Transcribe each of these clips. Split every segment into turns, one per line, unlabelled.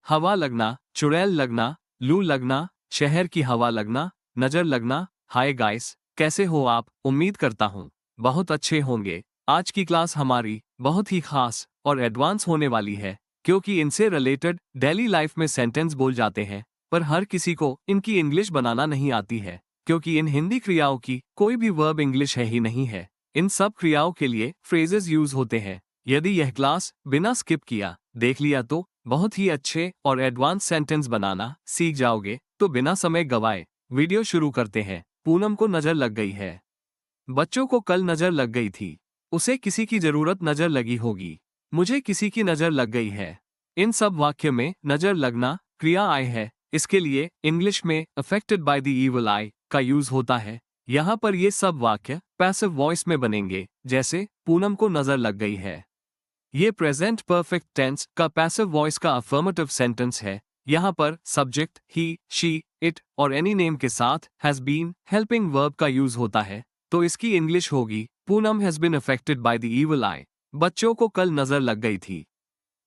हवा लगना, चुड़ैल लगना, लू लगना, शहर की हवा लगना, नजर लगना। हाय गाइस, कैसे हो आप? उम्मीद करता हूँ बहुत अच्छे होंगे। आज की क्लास हमारी बहुत ही खास और एडवांस होने वाली है, क्योंकि इनसे रिलेटेड डेली लाइफ में सेंटेंस बोल जाते हैं, पर हर किसी को इनकी इंग्लिश बनाना नहीं आती है, क्योंकि इन हिंदी क्रियाओं की कोई भी वर्ब इंग्लिश है ही नहीं है। इन सब क्रियाओं के लिए फ्रेजेस यूज होते हैं। यदि यह क्लास बिना स्किप किया देख लिया तो बहुत ही अच्छे और एडवांस सेंटेंस बनाना सीख जाओगे। तो बिना समय गवाए वीडियो शुरू करते हैं। पूनम को नजर लग गई है। बच्चों को कल नजर लग गई थी। उसे किसी की जरूरत नजर लगी होगी। मुझे किसी की नजर लग गई है। इन सब वाक्य में नजर लगना क्रिया आई है। इसके लिए इंग्लिश में अफेक्टेड बाय द इविल आई का यूज होता है। यहाँ पर ये सब वाक्य पैसिव वॉइस में बनेंगे, जैसे पूनम को नजर लग गई है। ये प्रेजेंट परफेक्ट टेंस का पैसिव वॉइस का अफर्मेटिव सेंटेंस है। यहाँ पर सब्जेक्ट ही, शी, इट और एनी नेम के साथ हैज बीन हेल्पिंग वर्ब का यूज होता है। तो इसकी इंग्लिश होगी Poonam has been affected by the evil eye. बच्चों को कल नजर लग गई थी।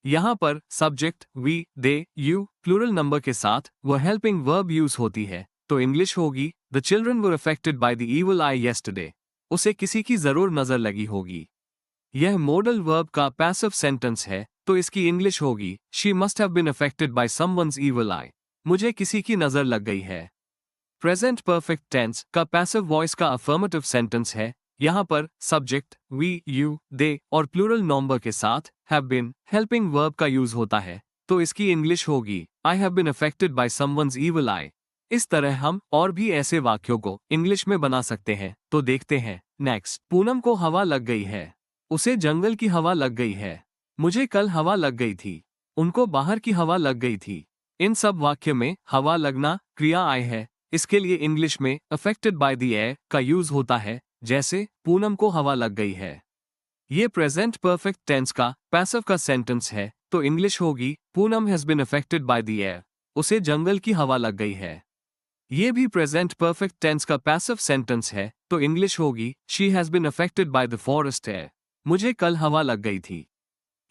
यहाँ पर subject we, they, you plural number के साथ वह हेल्पिंग वर्ब यूज होती है। तो इंग्लिश होगी the children were affected by the evil eye yesterday. उसे किसी की जरूर नजर लगी होगी। यह मॉडल वर्ब का पैसिव सेंटेंस है, तो इसकी इंग्लिश होगी she must have been affected by someone's evil eye. मुझे किसी की नजर लग गई है। प्रेजेंट परफेक्ट टेंस का पैसिव वॉइस का अफर्मेटिव सेंटेंस है। यहाँ पर सब्जेक्ट वी, यू, दे और प्लूरल नंबर के साथ हैव बीन हेल्पिंग वर्ब का यूज होता है। तो इसकी इंग्लिश होगी I have been affected by someone's evil eye. इस तरह हम और भी ऐसे वाक्यों को इंग्लिश में बना सकते हैं। तो देखते हैं नेक्स्ट। पूनम को हवा लग गई है। उसे जंगल की हवा लग गई है। मुझे कल हवा लग गई थी। उनको बाहर की हवा लग गई थी। इन सब वाक्य में हवा लगना क्रिया आई है। इसके लिए इंग्लिश में अफेक्टेड बाय द एयर का यूज होता है, जैसे पूनम को हवा लग गई है। ये प्रेजेंट परफेक्ट टेंस का पैसिव का सेंटेंस है, तो इंग्लिश होगी Poonam has been affected by the air. उसे जंगल की हवा लग गई है। ये भी प्रेजेंट परफेक्ट टेंस का पैसिव सेंटेंस है, तो इंग्लिश होगी she has been affected by the forest air. मुझे कल हवा लग गई थी।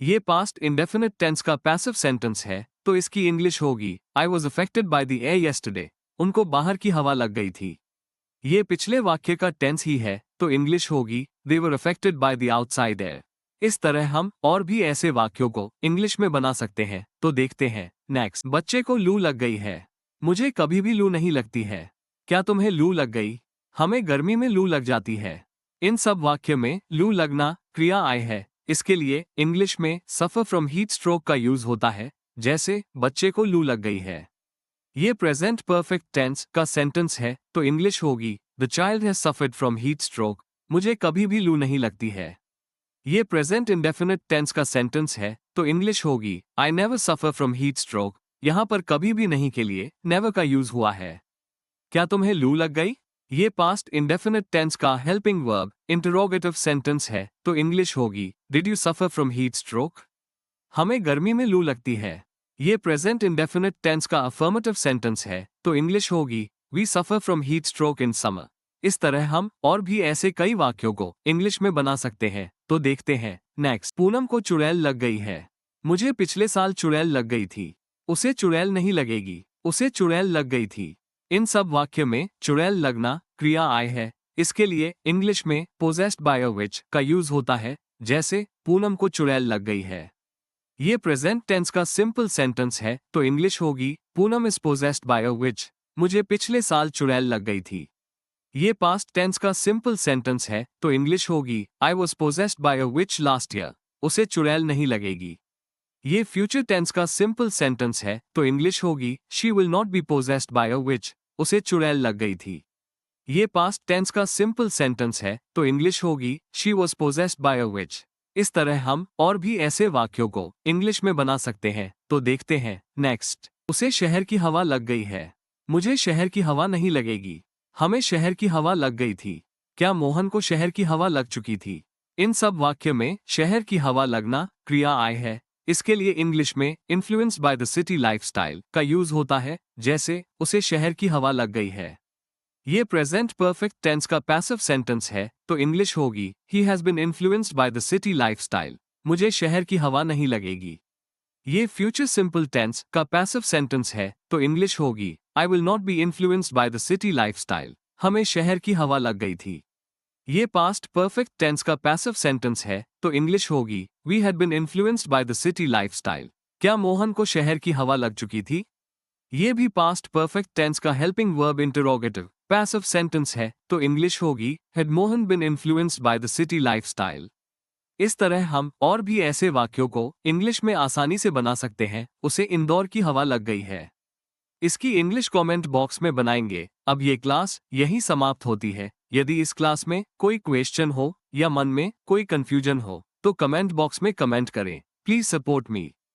ये पास्ट इंडेफिनिट टेंस का पैसिव सेंटेंस है, तो इसकी इंग्लिश होगी I was affected by the air yesterday. उनको बाहर की हवा लग गई थी। ये पिछले वाक्य का टेंस ही है, तो इंग्लिश होगी they were affected by the outside air. इस तरह हम और भी ऐसे वाक्यों को इंग्लिश में बना सकते हैं। तो देखते हैं नेक्स्ट। बच्चे को लू लग गई है। मुझे कभी भी लू नहीं लगती है। क्या तुम्हें लू लग गई? हमें गर्मी में लू लग जाती है। इन सब वाक्य में लू लगना क्रिया आई है। इसके लिए इंग्लिश में सफर फ्रॉम हीट स्ट्रोक का यूज होता है, जैसे बच्चे को लू लग गई है। ये प्रेजेंट परफेक्ट टेंस का सेंटेंस है, तो इंग्लिश होगी the child has suffered from heat stroke. मुझे कभी भी लू नहीं लगती है। ये प्रेजेंट इंडेफिनिट टेंस का सेंटेंस है, तो इंग्लिश होगी I never suffer from heat stroke. यहाँ पर कभी भी नहीं के लिए नेवर का यूज हुआ है। क्या तुम्हें लू लग गई? ये पास्ट इंडेफिनिट टेंस का हेल्पिंग वर्ब इंटरोगेटिव सेंटेंस है, तो इंग्लिश होगी did you suffer from heat stroke? हमें गर्मी में लू लगती है। ये प्रेजेंट इंडेफिनिट टेंस का अफर्मेटिव सेंटेंस है, तो इंग्लिश होगी we suffer from heat stroke in summer. इस तरह हम और भी ऐसे कई वाक्यों को इंग्लिश में बना सकते हैं। तो देखते हैं नेक्स्ट। पूनम को चुड़ैल लग गई है। मुझे पिछले साल चुड़ैल लग गई थी। उसे चुड़ैल नहीं लगेगी। उसे चुड़ैल लग गई थी। इन सब वाक्य में चुड़ैल लगना क्रिया आई है। इसके लिए इंग्लिश में पोजेस्ड बाय अ विच का यूज होता है, जैसे पूनम को चुड़ैल लग गई है। ये प्रेजेंट टेंस का सिंपल सेंटेंस है, तो इंग्लिश होगी Poonam is possessed by a witch. मुझे पिछले साल चुड़ैल लग गई थी। ये पास्ट टेंस का सिंपल सेंटेंस है, तो इंग्लिश होगी I was possessed by a witch last year. उसे चुड़ैल नहीं लगेगी। ये फ्यूचर टेंस का सिंपल सेंटेंस है, तो इंग्लिश होगी she will not be possessed by a witch. उसे चुड़ैल लग गई थी। ये पास्ट टेंस का सिंपल सेंटेंस है, तो इंग्लिश होगी she was possessed by a विच। इस तरह हम और भी ऐसे वाक्यों को इंग्लिश में बना सकते हैं। तो देखते हैं नेक्स्ट। उसे शहर की हवा लग गई है। मुझे शहर की हवा नहीं लगेगी। हमें शहर की हवा लग गई थी। क्या मोहन को शहर की हवा लग चुकी थी? इन सब वाक्य में शहर की हवा लगना क्रिया आई है। इसके लिए इंग्लिश में influenced by the city lifestyle का यूज होता है, जैसे उसे शहर की हवा लग गई है। ये प्रेजेंट परफेक्ट टेंस का पैसिव सेंटेंस है, तो इंग्लिश होगी he has been influenced by the city lifestyle. मुझे शहर की हवा नहीं लगेगी। ये फ्यूचर सिंपल टेंस का पैसिव सेंटेंस है, तो इंग्लिश होगी I will not be influenced by the city lifestyle. हमें शहर की हवा लग गई थी। ये पास्ट परफेक्ट टेंस का पैसिव सेंटेंस है, तो इंग्लिश होगी we had been influenced by the city lifestyle. क्या मोहन को शहर की हवा लग चुकी थी? ये भी पास्ट परफेक्ट टेंस का helping verb interrogative passive sentence है, तो इंग्लिश होगी had Mohan been influenced by the city lifestyle. इस तरह हम और भी ऐसे वाक्यों को इंग्लिश में आसानी से बना सकते हैं। उसे इंदौर की हवा लग गई है। इसकी इंग्लिश कमेंट बॉक्स में बनाएंगे। अब ये क्लास यहीं समाप्त होती है। यदि इस क्लास में कोई क्वेश्चन हो या मन में कोई कंफ्यूजन हो तो कमेंट बॉक्स में कमेंट करें। Please support me.